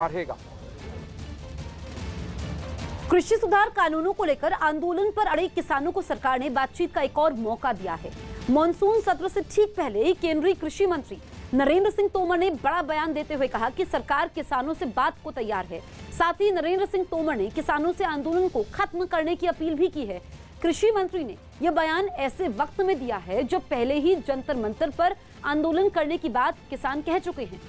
बढ़ेगा। कृषि सुधार कानूनों को लेकर आंदोलन पर अड़े किसानों को सरकार ने बातचीत का एक और मौका दिया है। मॉनसून सत्र से ठीक पहले ही केंद्रीय कृषि मंत्री नरेंद्र सिंह तोमर ने बड़ा बयान देते हुए कहा कि सरकार किसानों से बात को तैयार है। साथ ही नरेंद्र सिंह तोमर ने किसानों से आंदोलन को खत्म करने की अपील भी की है। कृषि मंत्री ने यह बयान ऐसे वक्त में दिया है जब पहले ही जंतर मंतर पर आंदोलन करने की बात किसान कह चुके हैं।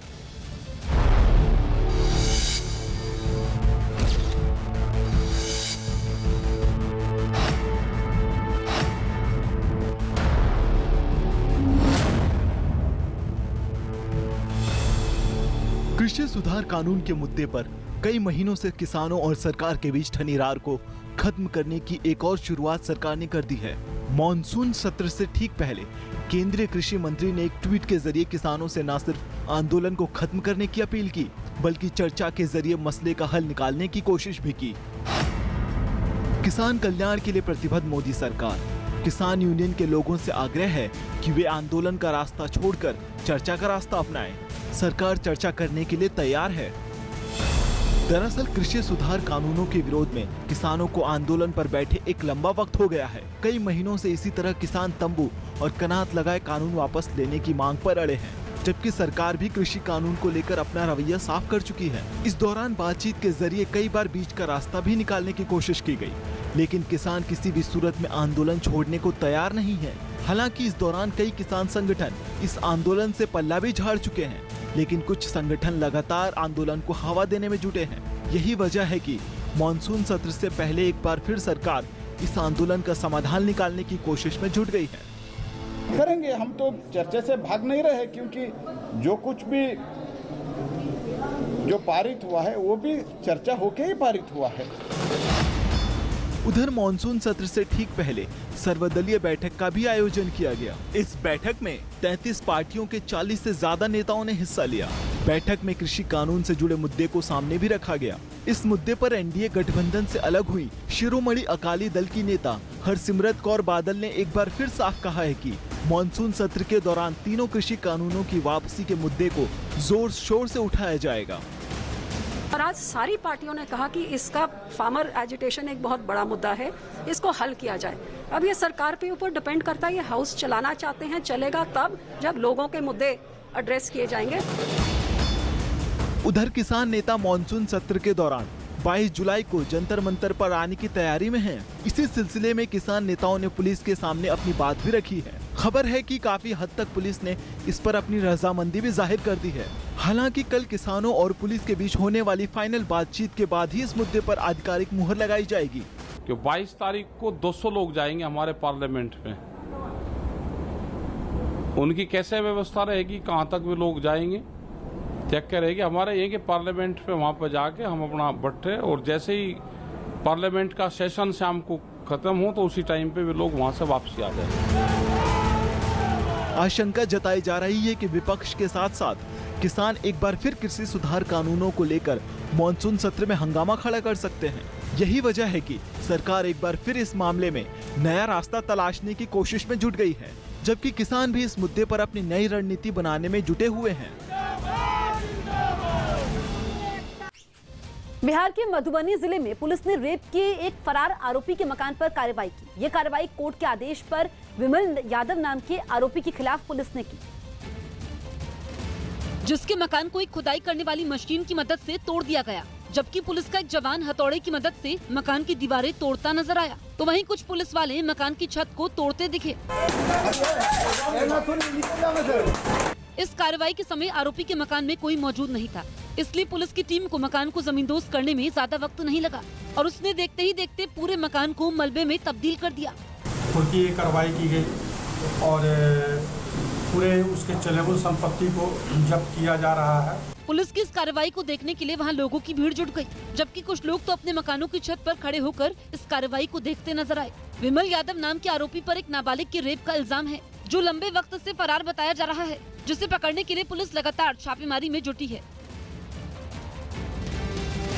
कृषि सुधार कानून के मुद्दे पर कई महीनों से किसानों और सरकार के बीच ठनीरार को खत्म करने की एक और शुरुआत सरकार ने कर दी है। मॉनसून सत्र से ठीक पहले केंद्रीय कृषि मंत्री ने एक ट्वीट के जरिए किसानों से न सिर्फ आंदोलन को खत्म करने की अपील की, बल्कि चर्चा के जरिए मसले का हल निकालने की कोशिश भी की। किसान कल्याण के लिए प्रतिबद्ध मोदी सरकार किसान यूनियन के लोगों से आग्रह है कि वे आंदोलन का रास्ता छोड़कर चर्चा का रास्ता अपनाएं। सरकार चर्चा करने के लिए तैयार है। दरअसल कृषि सुधार कानूनों के विरोध में किसानों को आंदोलन पर बैठे एक लंबा वक्त हो गया है। कई महीनों से इसी तरह किसान तंबू और कनात लगाए कानून वापस लेने की मांग पर अड़े हैं, जबकि सरकार भी कृषि कानून को लेकर अपना रवैया साफ कर चुकी है। इस दौरान बातचीत के जरिए कई बार बीच का रास्ता भी निकालने की कोशिश की गई, लेकिन किसान किसी भी सूरत में आंदोलन छोड़ने को तैयार नहीं है। हालांकि इस दौरान कई किसान संगठन इस आंदोलन से पल्ला भी झाड़ चुके हैं, लेकिन कुछ संगठन लगातार आंदोलन को हवा देने में जुटे हैं। यही वजह है कि मॉनसून सत्र से पहले एक बार फिर सरकार इस आंदोलन का समाधान निकालने की कोशिश में जुट गई है। करेंगे, हम तो चर्चा से भाग नहीं रहे, क्योंकि जो कुछ भी जो पारित हुआ है वो भी चर्चा होके ही पारित हुआ है। उधर मॉनसून सत्र से ठीक पहले सर्वदलीय बैठक का भी आयोजन किया गया। इस बैठक में 33 पार्टियों के 40 से ज्यादा नेताओं ने हिस्सा लिया। बैठक में कृषि कानून से जुड़े मुद्दे को सामने भी रखा गया। इस मुद्दे पर एनडीए गठबंधन से अलग हुई शिरोमणि अकाली दल की नेता हरसिमरत कौर बादल ने एक बार फिर साफ कहा है कि मॉनसून सत्र के दौरान तीनों कृषि कानूनों की वापसी के मुद्दे को जोर शोर से उठाया जाएगा। और आज सारी पार्टियों ने कहा कि इसका फार्मर एजिटेशन एक बहुत बड़ा मुद्दा है, इसको हल किया जाए। अब ये सरकार पे ऊपर डिपेंड करता है, ये हाउस चलाना चाहते हैं, चलेगा तब जब लोगों के मुद्दे एड्रेस किए जाएंगे। उधर किसान नेता मॉनसून सत्र के दौरान 22 जुलाई को जंतर मंतर पर आने की तैयारी में हैं। इसी सिलसिले में किसान नेताओं ने पुलिस के सामने अपनी बात भी रखी है। खबर है कि काफी हद तक पुलिस ने इस पर अपनी रजामंदी भी जाहिर कर दी है। हालांकि कल किसानों और पुलिस के बीच होने वाली फाइनल बातचीत के बाद ही इस मुद्दे पर आधिकारिक मुहर लगाई जाएगी। कि 22 तारीख को 200 लोग जाएंगे हमारे पार्लियामेंट में, उनकी कैसे व्यवस्था रहेगी, कहां तक वे लोग जाएंगे, चेक करेगी हमारे ये कि पार्लियामेंट पे वहां पर जाके हम अपना बट्टे, और जैसे ही पार्लियामेंट का सेशन शाम को खत्म हो तो उसी टाइम पे वे लोग वहां से वापसी आ जाएंगे। आशंका जताई जा रही है कि विपक्ष के साथ साथ किसान एक बार फिर कृषि सुधार कानूनों को लेकर मॉनसून सत्र में हंगामा खड़ा कर सकते हैं। यही वजह है कि सरकार एक बार फिर इस मामले में नया रास्ता तलाशने की कोशिश में जुट गई है, जबकि किसान भी इस मुद्दे पर अपनी नई रणनीति बनाने में जुटे हुए हैं। बिहार के मधुबनी जिले में पुलिस ने रेप के एक फरार आरोपी के मकान पर कार्रवाई की। ये कार्रवाई कोर्ट के आदेश पर विमल यादव नाम के आरोपी के खिलाफ पुलिस ने की, जिसके मकान को एक खुदाई करने वाली मशीन की मदद से तोड़ दिया गया, जबकि पुलिस का एक जवान हथौड़े की मदद से मकान की दीवारें तोड़ता नजर आया। तो वहीं कुछ पुलिस वाले मकान की छत को तोड़ते दिखे। इस कार्रवाई के समय आरोपी के मकान में कोई मौजूद नहीं था, इसलिए पुलिस की टीम को मकान को जमींदोज करने में ज्यादा वक्त नहीं लगा और उसने देखते ही देखते पूरे मकान को मलबे में तब्दील कर दिया। की कार्रवाई की गई और पूरे उसके चलेबुल संपत्ति को जब्त किया जा रहा है। पुलिस की इस कार्रवाई को देखने के लिए वहां लोगों की भीड़ जुट गई, जबकि कुछ लोग तो अपने मकानों की छत पर खड़े होकर इस कार्रवाई को देखते नजर आए। विमल यादव नाम के आरोपी पर एक नाबालिग के रेप का इल्जाम है, जो लंबे वक्त से फरार बताया जा रहा है, जिसे पकड़ने के लिए पुलिस लगातार छापेमारी में जुटी है।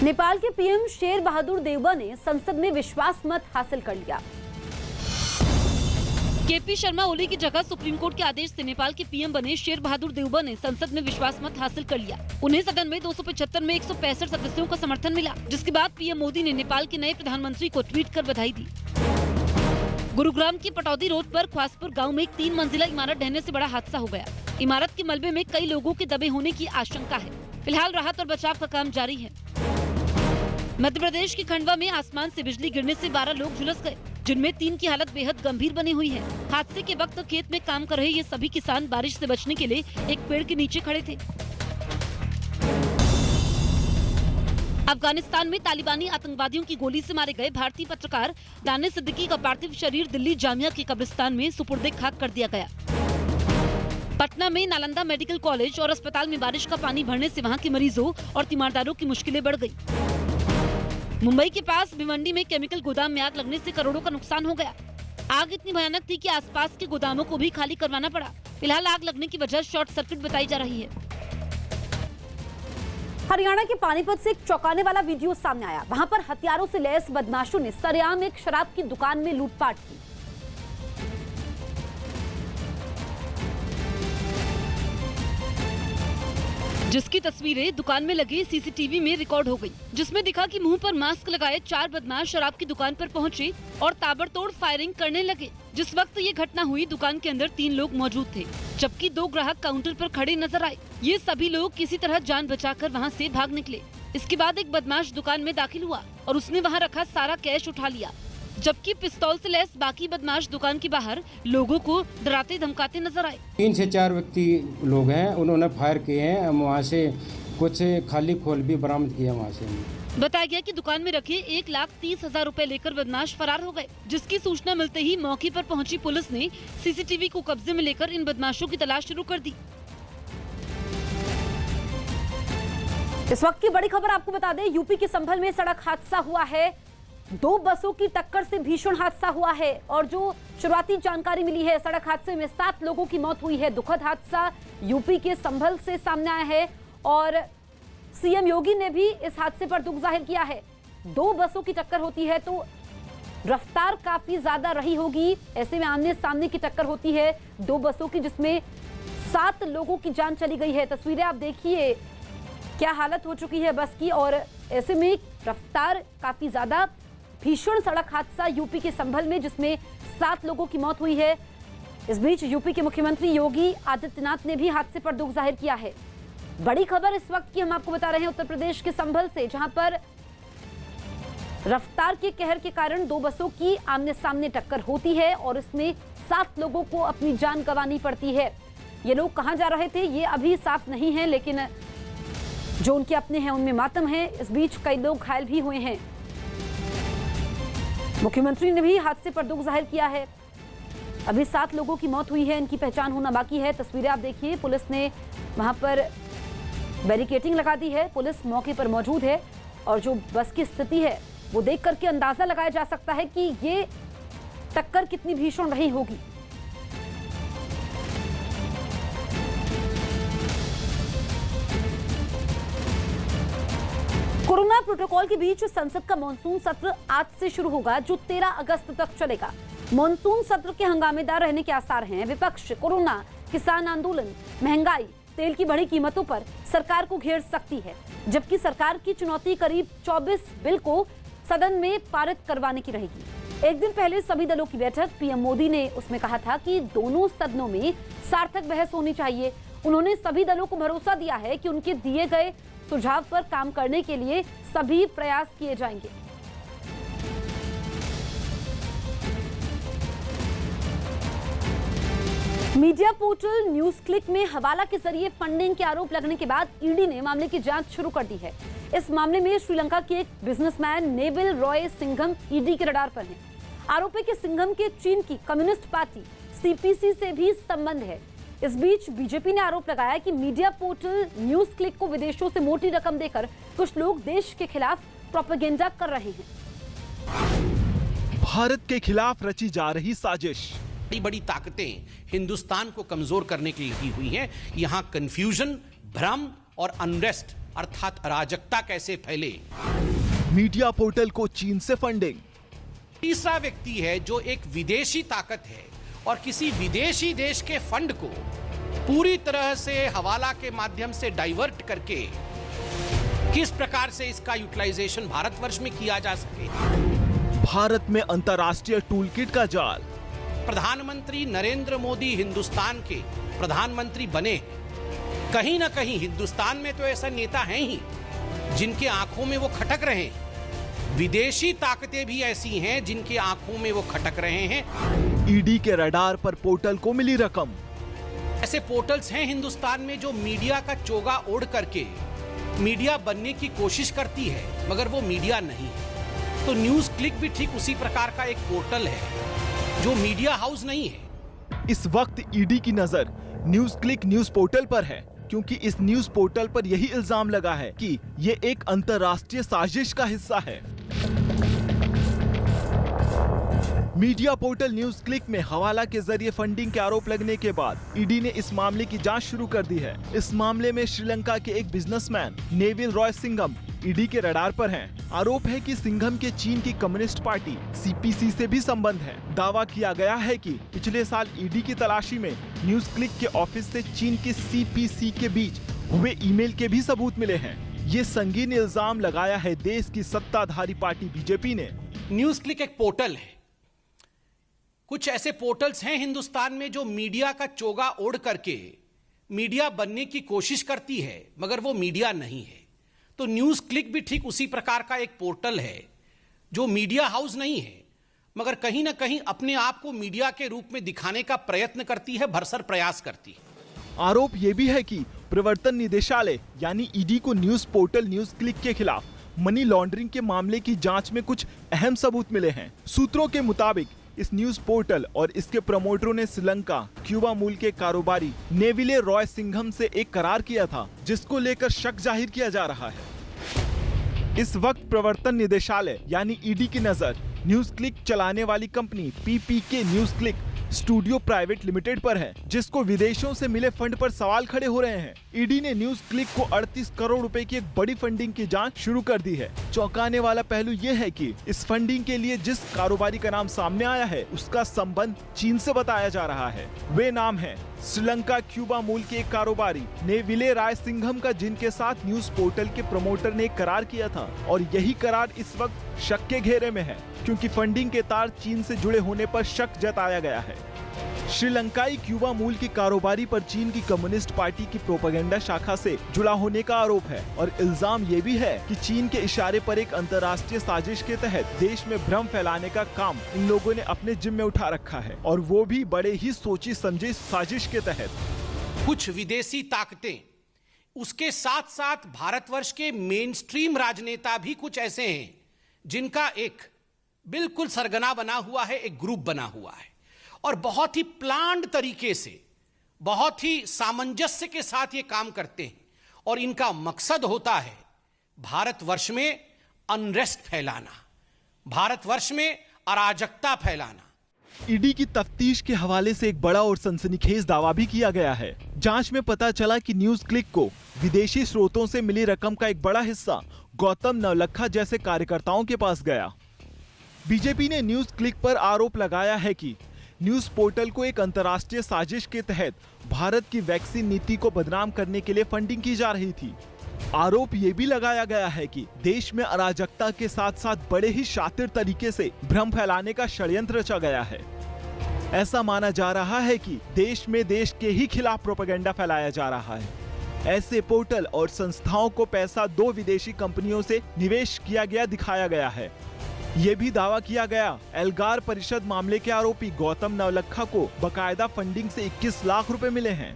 नेपाल के पीएम शेर बहादुर देउबा ने संसद में विश्वास मत हासिल कर लिया। केपी शर्मा ओली की जगह सुप्रीम कोर्ट के आदेश से नेपाल के पीएम बने शेर बहादुर देउबा ने संसद में विश्वास मत हासिल कर लिया। उन्हें सदन में 275 में 165 सदस्यों का समर्थन मिला, जिसके बाद पीएम मोदी ने नेपाल के नए प्रधानमंत्री को ट्वीट कर बधाई दी। गुरुग्राम के पटौदी रोड पर ख्वासपुर गांव में एक 3 मंजिला इमारत ढहने से बड़ा हादसा हो गया। इमारत के मलबे में कई लोगों के दबे होने की आशंका है। फिलहाल राहत और बचाव का काम जारी है। मध्य प्रदेश के खंडवा में आसमान से बिजली गिरने से 12 लोग झुलस गए, जिनमें 3 की हालत बेहद गंभीर बनी हुई है। हादसे के वक्त खेत में काम कर रहे ये सभी किसान बारिश से बचने के लिए एक पेड़ के नीचे खड़े थे। अफगानिस्तान में तालिबानी आतंकवादियों की गोली से मारे गए भारतीय पत्रकार दानिश सिद्दीकी का पार्थिव शरीर दिल्ली जामिया के कब्रिस्तान में सुपुर्दे खाक कर दिया गया। पटना में नालंदा मेडिकल कॉलेज और अस्पताल में बारिश का पानी भरने से वहां के मरीजों और तीमारदारों की मुश्किलें बढ़ गई। मुंबई के पास भिवंडी में केमिकल गोदाम में आग लगने से करोड़ों का नुकसान हो गया। आग इतनी भयानक थी कि आसपास के गोदामों को भी खाली करवाना पड़ा। फिलहाल आग लगने की वजह शॉर्ट सर्किट बताई जा रही है। हरियाणा के पानीपत से एक चौंकाने वाला वीडियो सामने आया। वहां पर हथियारों से लैस बदमाशों ने सरेआम एक शराब की दुकान में लूटपाट की। जिसकी तस्वीरें दुकान में लगे सीसीटीवी में रिकॉर्ड हो गई, जिसमें दिखा कि मुंह पर मास्क लगाए 4 बदमाश शराब की दुकान पर पहुंचे और ताबड़तोड़ फायरिंग करने लगे। जिस वक्त ये घटना हुई, दुकान के अंदर 3 लोग मौजूद थे, जबकि 2 ग्राहक काउंटर पर खड़े नजर आए। ये सभी लोग किसी तरह जान बचाकर वहां से भाग निकले। इसके बाद एक बदमाश दुकान में दाखिल हुआ और उसने वहां रखा सारा कैश उठा लिया, जबकि पिस्तौल से लैस बाकी बदमाश दुकान के बाहर लोगों को डराते धमकाते नजर आए। 3 से 4 व्यक्ति लोग हैं, उन्होंने फायर किए हैं। वहाँ से कुछ खाली खोल भी बरामद किया वहाँ से। बताया गया कि दुकान में रखे 1,30,000 रुपए लेकर बदमाश फरार हो गए, जिसकी सूचना मिलते ही मौके पर पहुंची पुलिस ने सीसीटीवी को कब्जे में लेकर इन बदमाशों की तलाश शुरू कर दी। इस वक्त की बड़ी खबर आपको बता दें, यूपी के संभल में सड़क हादसा हुआ है। 2 बसों की टक्कर से भीषण हादसा हुआ है और जो शुरुआती जानकारी मिली है, सड़क हादसे में 7 लोगों की मौत हुई है। दुखद हादसा यूपी के संभल से सामने आया है और सीएम योगी ने भी इस हादसे पर दुख जाहिर किया है। 2 बसों की टक्कर होती है तो रफ्तार काफी ज्यादा रही होगी। ऐसे में आमने सामने की टक्कर होती है 2 बसों की, जिसमें 7 लोगों की जान चली गई है। तस्वीरें आप देखिए क्या हालत हो चुकी है बस की, और ऐसे में रफ्तार काफी ज्यादा। भीषण सड़क हादसा यूपी के संभल में, जिसमें 7 लोगों की मौत हुई है। इस बीच यूपी के मुख्यमंत्री योगी आदित्यनाथ ने भी हादसे पर दुख जाहिर किया है। बड़ी खबर इस वक्त की हम आपको बता रहे हैं उत्तर प्रदेश के संभल से, जहां पर रफ्तार के कहर के कारण 2 बसों की आमने सामने टक्कर होती है और इसमें 7 लोगों को अपनी जान गंवानी पड़ती है। ये लोग कहां जा रहे थे ये अभी साफ नहीं है, लेकिन जो उनके अपने हैं उनमें मातम है। इस बीच कई लोग घायल भी हुए हैं। मुख्यमंत्री ने भी हादसे पर दुख जाहिर किया है। अभी 7 लोगों की मौत हुई है, इनकी पहचान होना बाकी है। तस्वीरें आप देखिए, पुलिस ने वहां पर बैरिकेडिंग लगा दी है। पुलिस मौके पर मौजूद है और जो बस की स्थिति है वो देख करके अंदाजा लगाया जा सकता है कि ये टक्कर कितनी भीषण रही होगी। कोरोना प्रोटोकॉल के बीच संसद का मॉनसून सत्र आज से शुरू होगा, जो 13 अगस्त तक चलेगा। मॉनसून सत्र के हंगामेदार रहने के आसार हैं। विपक्ष कोरोना, किसान आंदोलन, महंगाई, तेल की बढ़ी कीमतों पर सरकार को घेर सकती है, जबकि सरकार की चुनौती करीब 24 बिल को सदन में पारित करवाने की रहेगी। एक दिन पहले सभी दलों की बैठक, पीएम मोदी ने उसमें कहा था कि दोनों सदनों में सार्थक बहस होनी चाहिए। उन्होंने सभी दलों को भरोसा दिया है कि उनके दिए गए सुझाव पर काम करने के लिए सभी प्रयास किए जाएंगे। मीडिया पोर्टल न्यूज क्लिक में हवाला के जरिए फंडिंग के आरोप लगने के बाद ईडी ने मामले की जांच शुरू कर दी है। इस मामले में श्रीलंका के एक businessman Neville Roy Singham ED के रडार पर हैं। आरोप है कि सिंघम के चीन की कम्युनिस्ट पार्टी सीपीसी से भी संबंध है। इस बीच बीजेपी ने आरोप लगाया कि मीडिया पोर्टल न्यूज क्लिक को विदेशों से मोटी रकम देकर कुछ लोग देश के खिलाफ प्रोपेगेंडा कर रहे हैं। भारत के खिलाफ रची जा रही साजिश। बड़ी बड़ी ताकतें हिंदुस्तान को कमजोर करने के लिए लगी हुई हैं। यहां कंफ्यूजन, भ्रम और अनरेस्ट अर्थात अराजकता कैसे फैले। मीडिया पोर्टल को चीन से फंडिंग। तीसरा व्यक्ति है जो एक विदेशी ताकत है, और किसी विदेशी देश के फंड को पूरी तरह से हवाला के माध्यम से डाइवर्ट करके किस प्रकार से इसका यूटिलाइजेशन भारतवर्ष में किया जा सके। भारत में अंतर्राष्ट्रीय टूलकिट का जाल। प्रधानमंत्री नरेंद्र मोदी हिंदुस्तान के प्रधानमंत्री बने, कहीं ना कहीं हिंदुस्तान में तो ऐसा नेता हैं ही जिनके आंखों में वो खटक रहे हैं। विदेशी ताकतें भी ऐसी हैं जिनके आंखों में वो खटक रहे हैं। ईडी के रडार पर पोर्टल को मिली रकम। ऐसे पोर्टल्स हैं हिंदुस्तान में जो मीडिया का चोगा ओढ़ करके मीडिया बनने की कोशिश करती है, मगर वो मीडिया नहीं है। तो न्यूज क्लिक भी ठीक उसी प्रकार का एक पोर्टल है जो मीडिया हाउस नहीं है। इस वक्त ईडी की नजर न्यूज क्लिक न्यूज पोर्टल पर है, क्योंकि इस न्यूज पोर्टल पर यही इल्जाम लगा है कि ये एक अंतर्राष्ट्रीय साजिश का हिस्सा है। मीडिया पोर्टल न्यूज क्लिक में हवाला के जरिए फंडिंग के आरोप लगने के बाद ईडी ने इस मामले की जांच शुरू कर दी है। इस मामले में श्रीलंका के एक businessman Neville Roy Singham ED के रडार पर हैं। आरोप है कि सिंघम के चीन की कम्युनिस्ट पार्टी सीपीसी से भी संबंध है। दावा किया गया है कि पिछले साल ईडी की तलाशी में न्यूज क्लिक के ऑफिस से चीन की सीपीसी के बीच हुए ईमेल के भी सबूत मिले हैं। ये संगीन इल्जाम लगाया है देश की सत्ताधारी पार्टी बीजेपी ने। न्यूज क्लिक एक पोर्टल है। कुछ ऐसे पोर्टल्स हैं हिंदुस्तान में जो मीडिया का चोगा ओढ़ करके मीडिया बनने की कोशिश करती है, मगर वो मीडिया नहीं है। तो न्यूज क्लिक भी ठीक उसी प्रकार का एक पोर्टल है जो मीडिया हाउस नहीं है, मगर कहीं ना कहीं अपने आप को मीडिया के रूप में दिखाने का प्रयत्न करती है, भरसक प्रयास करती है। आरोप ये भी है कि प्रवर्तन निदेशालय यानी ईडी को न्यूज पोर्टल न्यूज क्लिक के खिलाफ मनी लॉन्ड्रिंग के मामले की जांच में कुछ अहम सबूत मिले हैं। सूत्रों के मुताबिक इस न्यूज पोर्टल और इसके प्रमोटरों ने श्रीलंका क्यूबा मूल के कारोबारी नेविले रॉय सिंघम से एक करार किया था, जिसको लेकर शक जाहिर किया जा रहा है। इस वक्त प्रवर्तन निदेशालय यानी ईडी की नजर न्यूज क्लिक चलाने वाली company PPK news click studio private limited पर है, जिसको विदेशों से मिले फंड पर सवाल खड़े हो रहे हैं। ईडी ने न्यूज क्लिक को 38 करोड़ रुपए की एक बड़ी फंडिंग की जांच शुरू कर दी है। चौंकाने वाला पहलू ये है कि इस फंडिंग के लिए जिस कारोबारी का नाम सामने आया है उसका संबंध चीन से बताया जा रहा है। वे नाम है श्रीलंका क्यूबा मूल के एक कारोबारी नेविले रॉय सिंघम का, जिनके साथ न्यूज पोर्टल के प्रमोटर ने एक करार किया था। और यही करार इस वक्त शक के घेरे में है, क्योंकि फंडिंग के तार चीन से जुड़े होने पर शक जताया गया है। श्रीलंकाई क्यूबा मूल की कारोबारी पर चीन की कम्युनिस्ट पार्टी की प्रोपेगेंडा शाखा से जुड़ा होने का आरोप है। और इल्जाम ये भी है कि चीन के इशारे पर एक अंतर्राष्ट्रीय साजिश के तहत देश में भ्रम फैलाने का काम इन लोगों ने अपने जिम्मे उठा रखा है, और वो भी बड़े ही सोची समझी साजिश के तहत। कुछ विदेशी ताकतें, उसके साथ साथ भारतवर्ष के मेन स्ट्रीम राजनेता भी कुछ ऐसे हैं जिनका एक बिल्कुल सरगना बना हुआ है, एक ग्रुप बना हुआ है, और बहुत ही प्लान्ड तरीके से, बहुत ही सामंजस्य के साथ ये काम करते हैं। और इनका मकसद होता है भारतवर्ष में अनरेस्ट फैलाना, भारतवर्ष में अराजकता फैलाना। ईडी की तफ्तीश के हवाले से एक बड़ा और सनसनीखेज दावा भी किया गया है। जांच में पता चला कि न्यूज क्लिक को विदेशी स्रोतों से मिली रकम का एक बड़ा हिस्सा गौतम नवलखा जैसे कार्यकर्ताओं के पास गया। बीजेपी ने न्यूज क्लिक पर आरोप लगाया है कि न्यूज पोर्टल को एक अंतर्राष्ट्रीय साजिश के तहत भारत की वैक्सीन नीति को बदनाम करने के लिए फंडिंग की जा रही थी। आरोप ये भी लगाया गया है कि देश में अराजकता के साथ साथ बड़े ही शातिर तरीके से भ्रम फैलाने का षड्यंत्र रचा गया है। ऐसा माना जा रहा है कि देश में देश के ही खिलाफ प्रोपेगेंडा फैलाया जा रहा है। ऐसे पोर्टल और संस्थाओं को पैसा 2 विदेशी कंपनियों से निवेश किया गया दिखाया गया है। ये भी दावा किया गया एल्गार परिषद मामले के आरोपी गौतम नवलखा को बकायदा फंडिंग से 21 लाख रुपए मिले हैं।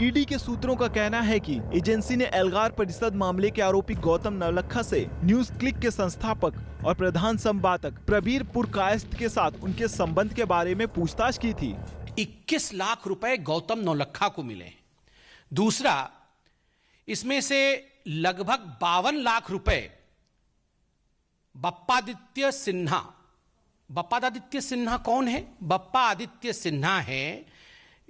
ईडी के सूत्रों का कहना है कि एजेंसी ने एल्गार परिषद मामले के आरोपी गौतम नवलखा से न्यूज क्लिक के संस्थापक और प्रधान संपादक प्रबीर पुरकायस्थ के साथ उनके संबंध के बारे में पूछताछ की थी। 21 लाख रुपए गौतम नवलखा को मिले। दूसरा, इसमें से लगभग 52 लाख रुपए बप्पादित्य सिन्हा। बप्पादित्य सिन्हा कौन है? बप्पादित्य सिन्हा है,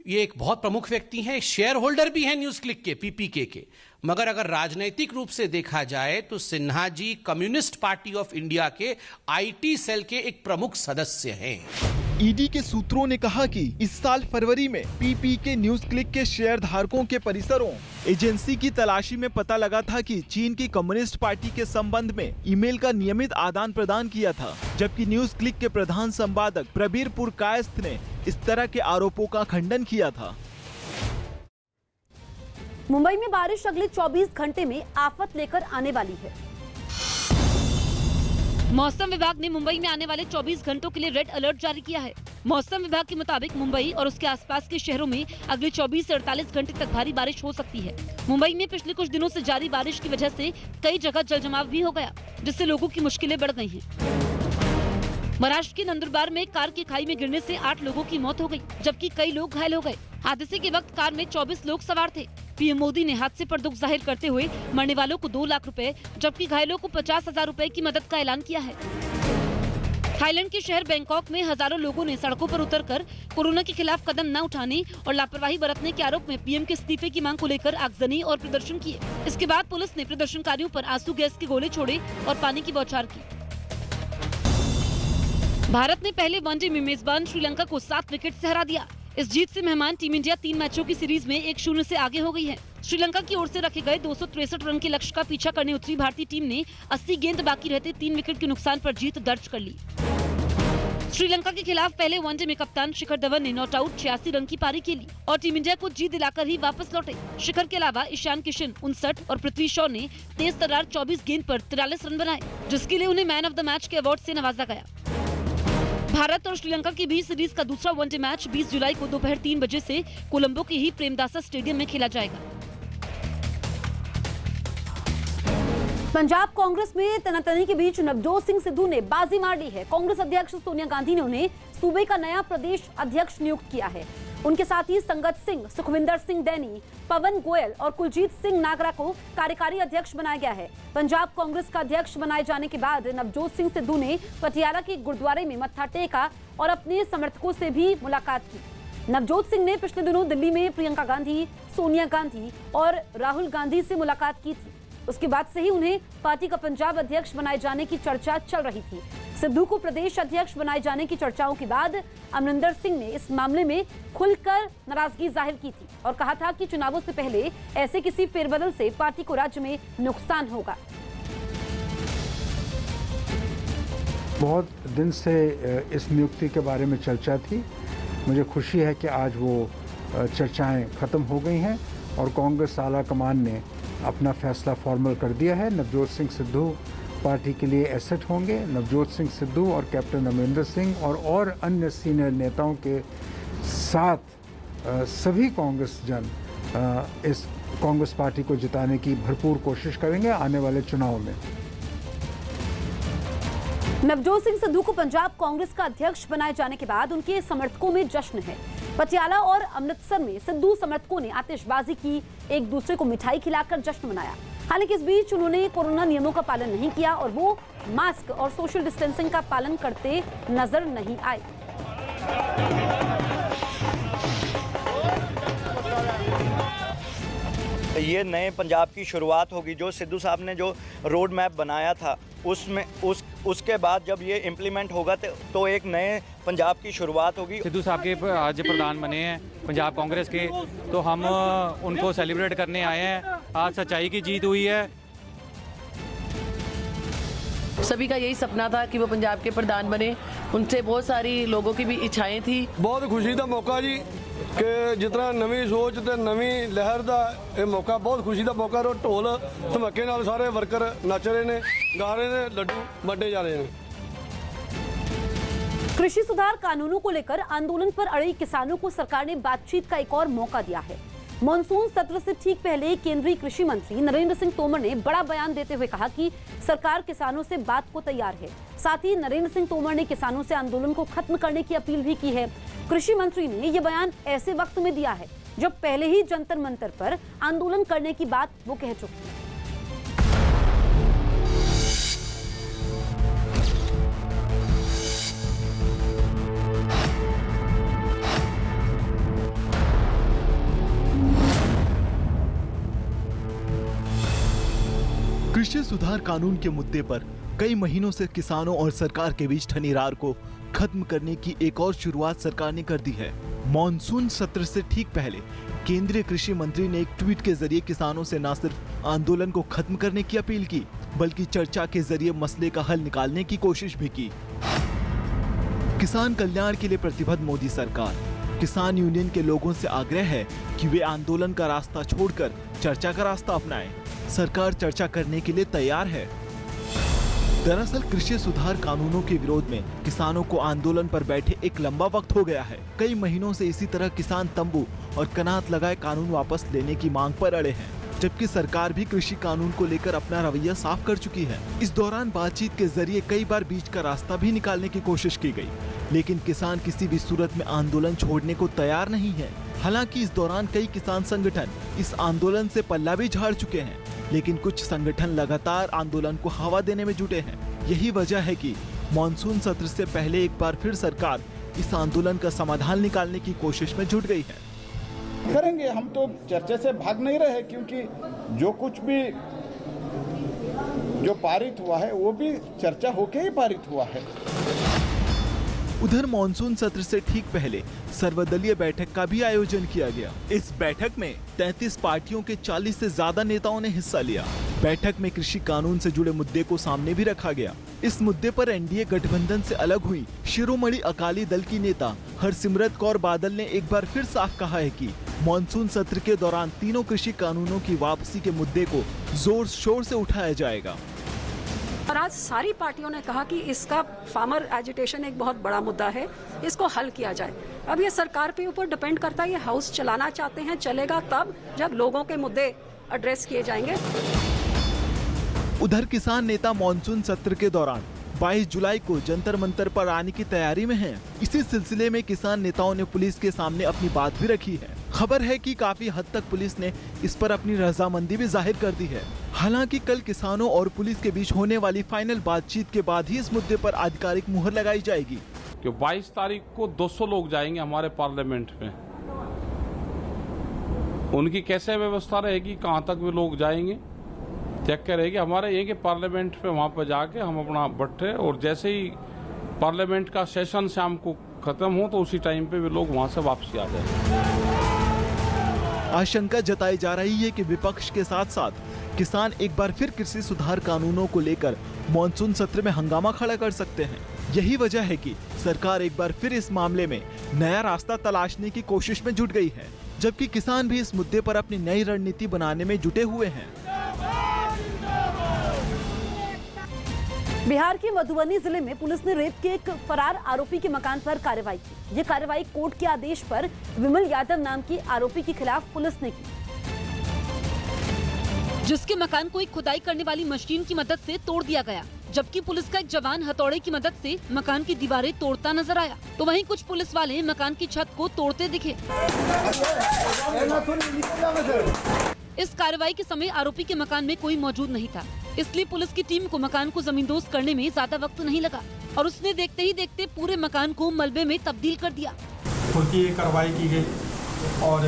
ये एक बहुत प्रमुख व्यक्ति हैं, शेयर होल्डर भी हैं न्यूज क्लिक के, पीपीके के। मगर अगर राजनीतिक रूप से देखा जाए तो Sinha ji communist party of India के आईटी सेल के एक प्रमुख सदस्य हैं। ईडी के सूत्रों ने कहा कि इस साल फरवरी में पीपीके न्यूज क्लिक के शेयर धारकों के परिसरों एजेंसी की तलाशी में पता लगा था कि चीन की कम्युनिस्ट पार्टी के संबंध में ईमेल का नियमित आदान प्रदान किया था, जबकि न्यूज क्लिक के प्रधान संपादक प्रबीर पुरकायस्थ ने इस तरह के आरोपों का खंडन किया था। मुंबई में बारिश अगले 24 घंटे में आफत लेकर आने वाली है। मौसम विभाग ने मुंबई में आने वाले 24 घंटों के लिए रेड अलर्ट जारी किया है। मौसम विभाग के मुताबिक मुंबई और उसके आसपास के शहरों में अगले 24 से 48 घंटे तक भारी बारिश हो सकती है। मुंबई में पिछले कुछ दिनों से जारी बारिश की वजह से कई जगह जलजमाव भी हो गया, जिससे लोगों की मुश्किलें बढ़ गई हैं। महाराष्ट्र के नंदुरबार में कार की खाई में गिरने से 8 लोगों की मौत हो गई, जबकि कई लोग घायल हो गए। हादसे के वक्त कार में 24 लोग सवार थे। पीएम मोदी ने हादसे पर दुख जाहिर करते हुए मरने वालों को 2 लाख रुपए, जबकि घायलों को 50,000 रुपए की मदद का ऐलान किया है। थाईलैंड के शहर बैंकॉक में हजारों लोगों ने सड़कों पर उतरकर कोरोना के खिलाफ कदम न उठाने और लापरवाही बरतने के आरोप में पीएम के इस्तीफे की मांग को लेकर आगजनी और प्रदर्शन किए। इसके बाद पुलिस ने प्रदर्शनकारियों पर आंसू गैस के गोले छोड़े और पानी की बौछार की। भारत ने पहले वनडे में मेजबान श्रीलंका को 7 विकेट से हरा दिया। इस जीत से मेहमान टीम इंडिया 3 मैचों की सीरीज में 1-0 से आगे हो गई है। श्रीलंका की ओर से रखे गए 263 रन के लक्ष्य का पीछा करने उतरी भारतीय टीम ने 80 गेंद बाकी रहते 3 विकेट के नुकसान पर जीत दर्ज कर ली। श्रीलंका के खिलाफ पहले वनडे में कप्तान शिखर धवन ने नॉट आउट 86 रन की पारी खेली और टीम इंडिया को जीत दिलाकर ही वापस लौटे। शिखर के अलावा ईशान किशन 59 और पृथ्वी शॉ ने तेज तर्रार 24 गेंद पर 43 रन बनाए, जिसके लिए उन्हें मैन ऑफ द मैच के अवार्ड से नवाजा गया। भारत और श्रीलंका के बीच सीरीज का दूसरा वनडे मैच 20 जुलाई को दोपहर 3 बजे से कोलंबो के ही प्रेमदासा स्टेडियम में खेला जाएगा। पंजाब कांग्रेस में तनातनी के बीच नवजोत सिंह सिद्धू ने बाजी मार ली है। कांग्रेस अध्यक्ष सोनिया गांधी ने उन्हें सूबे का नया प्रदेश अध्यक्ष नियुक्त किया है। उनके साथ ही संगत सिंह, सुखविंदर सिंह दैनी, पवन गोयल और कुलजीत सिंह नागरा को कार्यकारी अध्यक्ष बनाया गया है। पंजाब कांग्रेस का अध्यक्ष बनाए जाने के बाद नवजोत सिंह सिद्धू ने पटियाला के गुरुद्वारे में मत्था टेका और अपने समर्थकों से भी मुलाकात की। नवजोत सिंह ने पिछले दिनों दिल्ली में प्रियंका गांधी, सोनिया गांधी और राहुल गांधी से मुलाकात की थी। उसके बाद से ही उन्हें पार्टी का पंजाब अध्यक्ष बनाए जाने की चर्चा चल रही थी। सिद्धू को प्रदेश अध्यक्ष बनाए जाने की चर्चाओं के बाद अमरिंदर सिंह ने इस मामले में खुलकर नाराजगी जाहिर की थी और कहा था कि चुनावों से पहले ऐसे किसी फेरबदल से पार्टी को राज्य में नुकसान होगा। बहुत दिन से इस नियुक्ति के बारे में चर्चा थी। मुझे खुशी है कि आज वो चर्चाएं खत्म हो गई हैं और कांग्रेस आला कमान ने अपना फैसला फॉर्मल कर दिया है। नवजोत सिंह सिद्धू पार्टी के लिए एसेट होंगे। नवजोत सिंह सिद्धू और कैप्टन अमरिंदर सिंह और अन्य सीनियर नेताओं के साथ सभी कांग्रेस जन इस कांग्रेस पार्टी को जिताने की भरपूर कोशिश करेंगे आने वाले चुनाव में। नवजोत सिंह सिद्धू को पंजाब कांग्रेस का अध्यक्ष बनाए जाने के बाद उनके समर्थकों में जश्न है। पटियाला और अमृतसर में सिद्धू समर्थकों ने आतिशबाजी की, एक दूसरे को मिठाई खिलाकर जश्न मनाया। हालांकि इस बीच उन्होंने कोरोना नियमों का पालन नहीं किया और वो मास्क और सोशल डिस्टेंसिंग का पालन करते नजर नहीं आए। ये नए पंजाब की शुरुआत होगी। जो सिद्धू साहब ने जो रोड मैप बनाया था उसमें उसके बाद जब ये इम्प्लीमेंट होगा तो एक नए पंजाब की शुरुआत होगी। सिद्धू साहब के आज प्रधान बने हैं पंजाब कांग्रेस के, तो हम उनको सेलिब्रेट करने आए हैं। आज सच्चाई की जीत हुई है। सभी का यही सपना था कि वो पंजाब के प्रधान बने। उनसे बहुत सारी लोगों की भी इच्छाएं थी। बहुत खुशी का मौका जी कि जितना नवी सोच ते नवी लहर का ये मौका, बहुत खुशी का मौका। और ढोल धमाके नाल सारे वर्कर नच रहे ने, गा रहे ने, लड्डू वंडे जा रहे हैं। कृषि सुधार कानूनों को लेकर आंदोलन पर अड़े किसानों को सरकार ने बातचीत का एक और मौका दिया है। मॉनसून सत्र से ठीक पहले केंद्रीय कृषि मंत्री नरेंद्र सिंह तोमर ने बड़ा बयान देते हुए कहा कि सरकार किसानों से बात को तैयार है। साथ ही नरेंद्र सिंह तोमर ने किसानों से आंदोलन को खत्म करने की अपील भी की है। कृषि मंत्री ने यह बयान ऐसे वक्त में दिया है जब पहले ही जंतर मंतर पर आंदोलन करने की बात वो कह चुके हैं। सुधार कानून के मुद्दे पर कई महीनों से किसानों और सरकार के बीच ठनीरार को खत्म करने की एक और शुरुआत सरकार ने कर दी है। मॉनसून सत्र से ठीक पहले केंद्रीय कृषि मंत्री ने एक ट्वीट के जरिए किसानों से न सिर्फ आंदोलन को खत्म करने की अपील की, बल्कि चर्चा के जरिए मसले का हल निकालने की कोशिश भी की। किसान कल्याण के लिए प्रतिबद्ध मोदी सरकार किसान यूनियन के लोगों से आग्रह है कि वे आंदोलन का रास्ता छोड़कर चर्चा का रास्ता अपनाएं। सरकार चर्चा करने के लिए तैयार है। दरअसल कृषि सुधार कानूनों के विरोध में किसानों को आंदोलन पर बैठे एक लंबा वक्त हो गया है। कई महीनों से इसी तरह किसान तंबू और कनात लगाए कानून वापस लेने की मांग पर अड़े हैं, जबकि सरकार भी कृषि कानून को लेकर अपना रवैया साफ कर चुकी है। इस दौरान बातचीत के जरिए कई बार बीच का रास्ता भी निकालने की कोशिश की गई, लेकिन किसान किसी भी सूरत में आंदोलन छोड़ने को तैयार नहीं है। हालांकि इस दौरान कई किसान संगठन इस आंदोलन से पल्ला भी झाड़ चुके हैं, लेकिन कुछ संगठन लगातार आंदोलन को हवा देने में जुटे हैं। यही वजह है कि मॉनसून सत्र से पहले एक बार फिर सरकार इस आंदोलन का समाधान निकालने की कोशिश में जुट गई है। करेंगे, हम तो चर्चा से भाग नहीं रहे, क्योंकि जो कुछ भी जो पारित हुआ है वो भी चर्चा होके ही पारित हुआ है। उधर मॉनसून सत्र से ठीक पहले सर्वदलीय बैठक का भी आयोजन किया गया। इस बैठक में 33 पार्टियों के 40 से ज्यादा नेताओं ने हिस्सा लिया। बैठक में कृषि कानून से जुड़े मुद्दे को सामने भी रखा गया। इस मुद्दे पर एनडीए गठबंधन से अलग हुई शिरोमणि अकाली दल की नेता हरसिमरत कौर बादल ने एक बार फिर साफ कहा है कि मॉनसून सत्र के दौरान तीनों कृषि कानूनों की वापसी के मुद्दे को जोर शोर से उठाया जाएगा। और आज सारी पार्टियों ने कहा कि इसका फार्मर एजिटेशन एक बहुत बड़ा मुद्दा है, इसको हल किया जाए। अब ये सरकार पे ऊपर डिपेंड करता है, ये हाउस चलाना चाहते हैं, चलेगा तब जब लोगों के मुद्दे एड्रेस किए जाएंगे। उधर किसान नेता मॉनसून सत्र के दौरान 22 जुलाई को जंतर मंतर पर आने की तैयारी में हैं। इसी सिलसिले में किसान नेताओं ने पुलिस के सामने अपनी बात भी रखी है। खबर है कि काफी हद तक पुलिस ने इस पर अपनी रजामंदी भी जाहिर कर दी है। हालांकि कल किसानों और पुलिस के बीच होने वाली फाइनल बातचीत के बाद ही इस मुद्दे पर आधिकारिक मुहर लगाई जाएगी। कि 22 तारीख को 200 लोग जाएंगे हमारे पार्लियामेंट में, उनकी कैसे व्यवस्था रहेगी, कहाँ तक वे लोग जाएंगे, चेक करेगी। हमारे यहीं के पार्लियामेंट पे वहाँ पर जाके हम अपना बैठे और जैसे ही पार्लियामेंट का सेशन शाम को खत्म हो तो उसी टाइम पे वे लोग वहाँ से वापसी आ जाएंगे। आशंका जताई जा रही है कि विपक्ष के साथ साथ किसान एक बार फिर कृषि सुधार कानूनों को लेकर मॉनसून सत्र में हंगामा खड़ा कर सकते हैं। यही वजह है कि सरकार एक बार फिर इस मामले में नया रास्ता तलाशने की कोशिश में जुट गई है, जबकि किसान भी इस मुद्दे पर अपनी नई रणनीति बनाने में जुटे हुए हैं। बिहार के मधुबनी जिले में पुलिस ने रेप के एक फरार आरोपी के मकान पर कार्रवाई की। ये कार्रवाई कोर्ट के आदेश पर विमल यादव नाम की आरोपी के खिलाफ पुलिस ने की, जिसके मकान को एक खुदाई करने वाली मशीन की मदद से तोड़ दिया गया, जबकि पुलिस का एक जवान हथौड़े की मदद से मकान की दीवारें तोड़ता नजर आया। तो वहीं कुछ पुलिस वाले मकान की छत को तोड़ते दिखे। इस कार्रवाई के समय आरोपी के मकान में कोई मौजूद नहीं था, इसलिए पुलिस की टीम को मकान को जमींदोज करने में ज्यादा वक्त नहीं लगा और उसने देखते ही देखते पूरे मकान को मलबे में तब्दील कर दिया। खुद कार्रवाई की गई और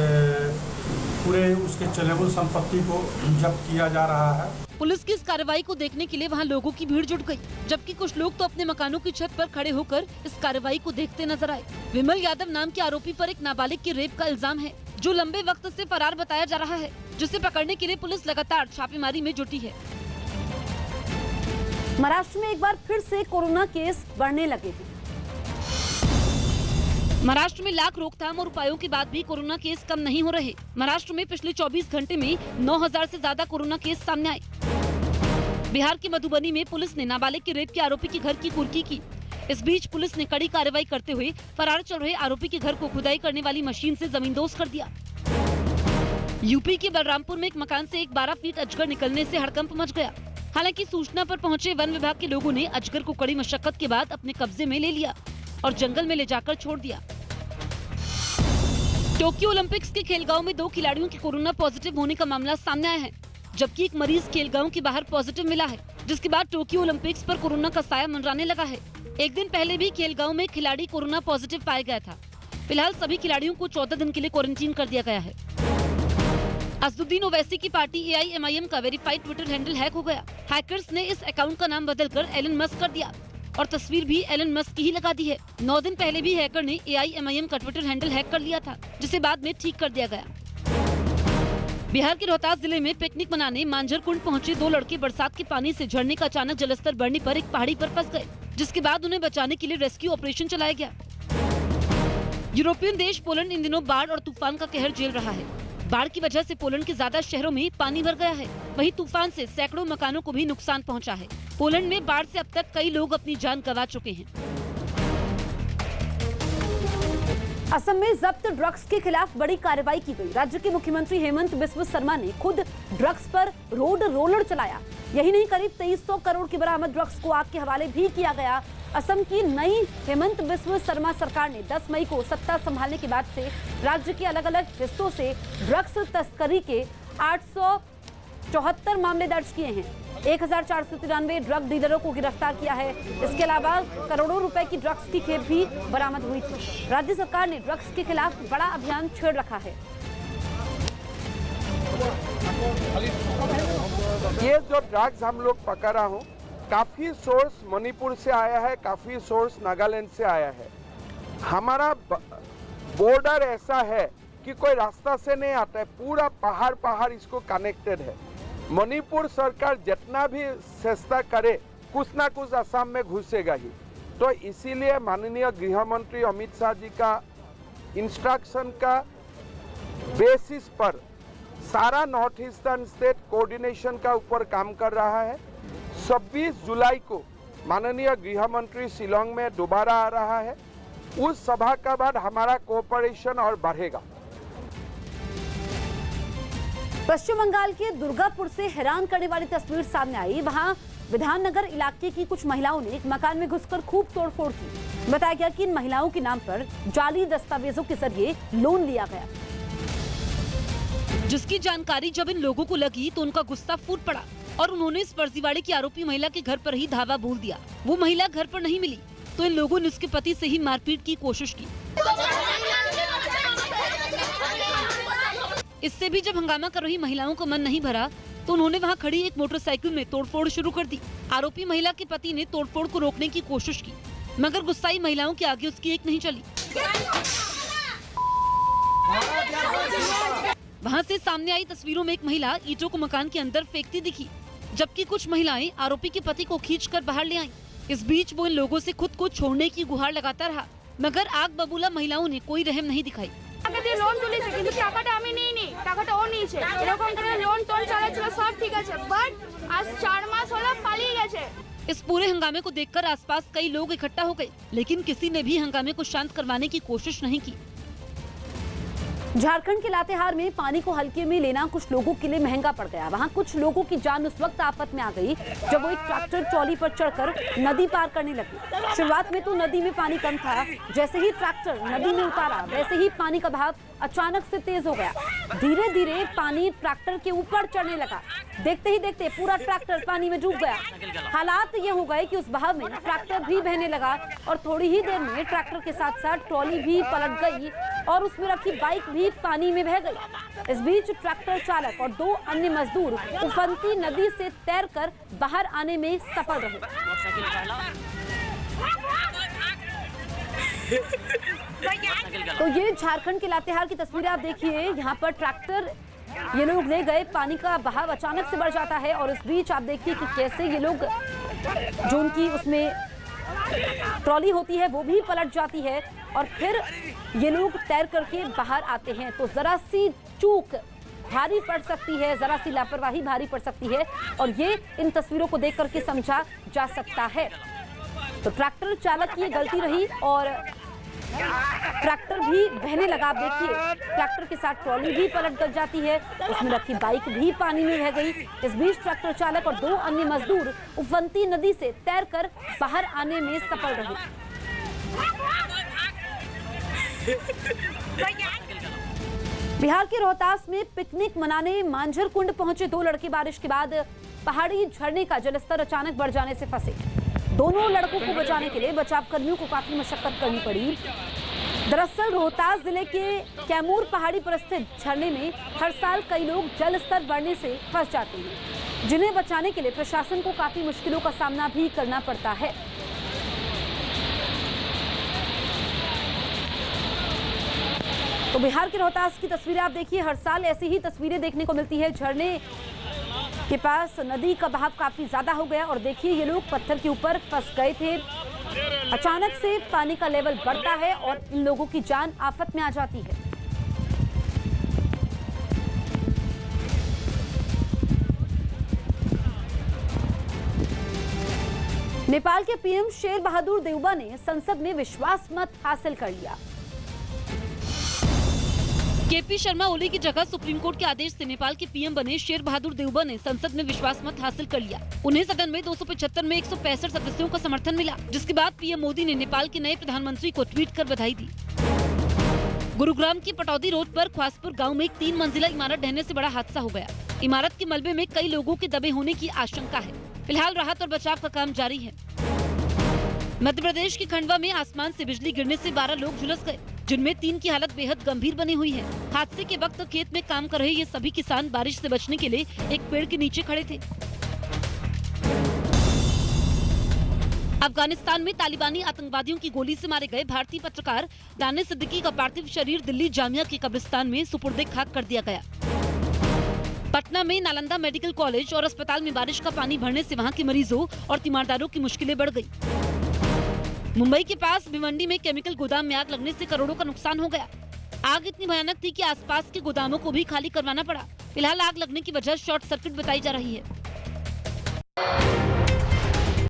पूरे उसके चलेबल संपत्ति को जब्त किया जा रहा है। पुलिस की इस कार्रवाई को देखने के लिए वहां लोगों की भीड़ जुट गई, जबकि कुछ लोग तो अपने मकानों की छत पर खड़े होकर इस कार्रवाई को देखते नजर आए। विमल यादव नाम के आरोपी पर एक नाबालिग के रेप का इल्जाम है, जो लंबे वक्त से फरार बताया जा रहा है, जिसे पकड़ने के लिए पुलिस लगातार छापेमारी में जुटी है। महाराष्ट्र में एक बार फिर से कोरोना केस बढ़ने लगे हैं। महाराष्ट्र में लाख रोकथाम और उपायों के बाद भी कोरोना केस कम नहीं हो रहे। महाराष्ट्र में पिछले 24 घंटे में 9000 से ज्यादा कोरोना केस सामने आए। बिहार के मधुबनी में पुलिस ने नाबालिग के रेप के आरोपी के घर की कुर्की की। इस बीच पुलिस ने कड़ी कार्रवाई करते हुए फरार चल रहे आरोपी के घर को खुदाई करने वाली मशीन से जमींदोज कर दिया। यूपी के बलरामपुर में एक मकान से एक 12 फीट अजगर निकलने से हड़कंप मच गया। हालांकि सूचना पर पहुंचे वन विभाग के लोगों ने अजगर को कड़ी मशक्कत के बाद अपने कब्जे में ले लिया और जंगल में ले जाकर छोड़ दिया। टोक्यो ओलंपिक्स के खेलगांव में 2 खिलाड़ियों के कोरोना पॉजिटिव होने का मामला सामने आया है, जबकि एक मरीज खेलगांव के बाहर पॉजिटिव मिला है, जिसके बाद टोक्यो ओलंपिक्स पर कोरोना का साया मंडराने लगा है। एक दिन पहले भी खेलगांव में खिलाड़ी कोरोना पॉजिटिव पाया गया था। फिलहाल सभी खिलाड़ियों को 14 दिन के लिए क्वारंटीन कर दिया गया है। असदुद्दीन ओवैसी की पार्टी AIMIM का वेरीफाइड ट्विटर हैंडल हैक हो गया। हैकर्स ने इस अकाउंट का नाम बदलकर एलन मस्क कर दिया और तस्वीर भी एलन मस्क की ही लगा दी है। 9 दिन पहले भी हैकर ने AIMIM का ट्विटर हैंडल हैक कर लिया था, जिसे बाद में ठीक कर दिया गया। बिहार के रोहतास जिले में पिकनिक मनाने मांझर कुंड पहुंचे 2 लड़के बरसात के पानी से झरने का अचानक जलस्तर बढ़ने पर एक पहाड़ी पर फंस गए, जिसके बाद उन्हें बचाने के लिए रेस्क्यू ऑपरेशन चलाया गया। यूरोपियन देश पोलैंड इन दिनों बाढ़ और तूफान का कहर झेल रहा है। बाढ़ की वजह से पोलैंड के ज्यादा शहरों में पानी भर गया है। वहीं तूफान से सैकड़ों मकानों को भी नुकसान पहुंचा है। पोलैंड में बाढ़ से अब तक कई लोग अपनी जान गंवा चुके हैं। असम में जब्त ड्रग्स के खिलाफ बड़ी कार्रवाई की गई। राज्य के मुख्यमंत्री हेमंत बिस्वा शर्मा ने खुद ड्रग्स पर रोड रोलर चलाया। यही नहीं, करीब 2300 करोड़ की बरामद ड्रग्स को आग के हवाले भी किया गया। असम की नई हेमंत बिस्वा शर्मा सरकार ने 10 मई को सत्ता संभालने के बाद से राज्य के अलग अलग हिस्सों से ड्रग्स तस्करी के 874 मामले दर्ज किए हैं। 1493 ड्रग डीलरों को गिरफ्तार किया है। इसके अलावा करोड़ों रुपए की ड्रग्स की खेप भी बरामद हुई थी। राज्य सरकार ने ड्रग्स के खिलाफ बड़ा अभियान छेड़ रखा है। ये जो ड्रग्स हम लोग पकड़ा हूँ, काफी सोर्स मणिपुर से आया है, काफी सोर्स नागालैंड से आया है। हमारा बॉर्डर ऐसा है कि कोई रास्ता से नहीं आता है, पूरा पहाड़ इसको कनेक्टेड है। मणिपुर सरकार जितना भी चेष्टा करे कुछ ना कुछ असम में घुसेगा ही। तो इसीलिए माननीय गृह मंत्री अमित शाह जी का इंस्ट्रक्शन का बेसिस पर सारा नॉर्थ ईस्टर्न स्टेट कोऑर्डिनेशन का ऊपर काम कर रहा है। 26 जुलाई को माननीय गृह मंत्री शिलोंग में दोबारा आ रहा है। उस सभा का बाद हमारा कोऑपरेशन और बढ़ेगा। पश्चिम बंगाल के दुर्गापुर से हैरान करने वाली तस्वीर सामने आई। वहां विधाननगर इलाके की कुछ महिलाओं ने एक मकान में घुसकर खूब तोड़फोड़ की। बताया गया कि इन महिलाओं के नाम पर जाली दस्तावेजों के जरिए लोन लिया गया, जिसकी जानकारी जब इन लोगों को लगी तो उनका गुस्सा फूट पड़ा और उन्होंने इस फर्जीवाड़े की आरोपी महिला के घर पर ही धावा बोल दिया। वो महिला घर पर नहीं मिली तो इन लोगों ने उसके पति से ही मारपीट की कोशिश की। इससे भी जब हंगामा कर रही महिलाओं का मन नहीं भरा तो उन्होंने वहां खड़ी एक मोटरसाइकिल में तोड़फोड़ शुरू कर दी। आरोपी महिला के पति ने तोड़फोड़ को रोकने की कोशिश की, मगर गुस्साई महिलाओं के आगे उसकी एक नहीं चली। वहां से सामने आई तस्वीरों में एक महिला ईंटों को मकान के अंदर फेंकती दिखी, जबकि कुछ महिलाएं आरोपी के पति को खींचकर बाहर ले आईं। इस बीच वो इन लोगों से खुद को छोड़ने की गुहार लगाता रहा, मगर आग बबूला महिलाओं ने कोई रहम नहीं दिखाई। লোন তুলেছে কিন্তু টাকাটা আমি নিইনি, টাকাটা ও নিয়েছে। এরকম করে লোন টোন চালাচ্ছিল, সব ঠিক আছে, বাট আজ 4 মাস হলো পালিয়ে গেছে। इस पूरे हंगामे को देखकर आसपास कई लोग इकट्ठा हो गए, लेकिन किसी ने भी हंगामे को शांत करवाने की कोशिश नहीं की। झारखंड के लातेहार में पानी को हल्के में लेना कुछ लोगों के लिए महंगा पड़ गया। वहां कुछ लोगों की जान उस वक्त आफत में आ गई जब वो एक ट्रैक्टर ट्रॉली पर चढ़कर नदी पार करने लगे। शुरुआत में तो नदी में पानी कम था, जैसे ही ट्रैक्टर नदी में उतारा वैसे ही पानी का बहाव अचानक से तेज हो गया। धीरे धीरे पानी ट्रैक्टर के ऊपर चढ़ने लगा। देखते ही देखते पूरा ट्रैक्टर पानी में डूब गया। हालात ये हो गए कि उस बहाव में ट्रैक्टर भी बहने लगा और थोड़ी ही देर में ट्रैक्टर के साथ साथ ट्रॉली भी पलट गई और उसमें रखी बाइक भी पानी में बह गई। इस बीच ट्रैक्टर चालक और 2 अन्य मजदूर उफनती नदी से तैरकर बाहर आने में सफल रहे। तो ये झारखंड के लातेहार की तस्वीरें आप देखिए। यहाँ पर ट्रैक्टर ये लोग ले गए, पानी का बहाव अचानक से बढ़ जाता है और इस बीच आप देखिए कि कैसे ये लोग जो उनकी उसमें ट्रॉली होती है वो भी पलट जाती है और फिर ये लोग तैर करके बाहर आते हैं। तो जरा सी चूक भारी पड़ सकती है, जरा सी लापरवाही भारी पड़ सकती है और ये इन तस्वीरों को देख करके समझा जा सकता है। तो ट्रैक्टर चालक की ये गलती रही और ट्रैक्टर भी बहने लगा। आप देखिए ट्रैक्टर के साथ ट्रॉली भी पलट कर जाती है, उसमें रखी बाइक भी पानी में बह गई। इस बीच ट्रैक्टर चालक और 2 अन्य मजदूर उफनती नदी से तैरकर बाहर आने में सफल रहे। बिहार के रोहतास में पिकनिक मनाने मांझर कुंड पहुंचे 2 लड़के बारिश के बाद पहाड़ी झरने का जलस्तर अचानक बढ़ जाने से फंसे। दोनों लड़कों को बचाने के लिए बचाव कर्मियों को काफी मशक्कत करनी पड़ी। दरअसल रोहतास जिले के कैमूर पहाड़ी पर स्थित झरने में हर साल कई लोग जल स्तर बढ़ने से फंस जाते हैं, जिन्हें बचाने के लिए प्रशासन को काफी मुश्किलों का सामना भी करना पड़ता है। तो बिहार के रोहतास की तस्वीरें आप देखिए, हर साल ऐसी ही तस्वीरें देखने को मिलती है। झरने के पास नदी का बहाव काफी ज्यादा हो गया और देखिए ये लोग पत्थर के ऊपर फंस गए थे। अचानक से पानी का लेवल बढ़ता है और इन लोगों की जान आफत में आ जाती है। नेपाल के पीएम शेर बहादुर देउबा ने संसद में विश्वास मत हासिल कर लिया। केपी शर्मा ओली की जगह सुप्रीम कोर्ट के आदेश से नेपाल के पीएम बने शेर बहादुर देउबा ने संसद में विश्वास मत हासिल कर लिया। उन्हें सदन में 275 में 165 सदस्यों का समर्थन मिला, जिसके बाद पीएम मोदी ने नेपाल के नए प्रधानमंत्री को ट्वीट कर बधाई दी। गुरुग्राम के पटौदी रोड पर ख्वासपुर गाँव में एक 3 मंजिला इमारत ढहने से बड़ा हादसा हो गया। इमारत के मलबे में कई लोगों के दबे होने की आशंका है। फिलहाल राहत और बचाव का काम जारी है। मध्य प्रदेश के खंडवा में आसमान से बिजली गिरने से 12 लोग झुलस गए, जिनमें 3 की हालत बेहद गंभीर बनी हुई है। हादसे के वक्त खेत में काम कर रहे ये सभी किसान बारिश से बचने के लिए एक पेड़ के नीचे खड़े थे। अफगानिस्तान में तालिबानी आतंकवादियों की गोली से मारे गए भारतीय पत्रकार दानिश सिद्दीकी का पार्थिव शरीर दिल्ली जामिया के कब्रिस्तान में सुपुर्दे खाक कर दिया गया। पटना में नालंदा मेडिकल कॉलेज और अस्पताल में बारिश का पानी भरने से वहां के मरीजों और तीमारदारों की मुश्किलें बढ़ गई। मुंबई के पास भिवंडी में केमिकल गोदाम में आग लगने से करोड़ों का नुकसान हो गया। आग इतनी भयानक थी कि आसपास के गोदामों को भी खाली करवाना पड़ा। फिलहाल आग लगने की वजह शॉर्ट सर्किट बताई जा रही है।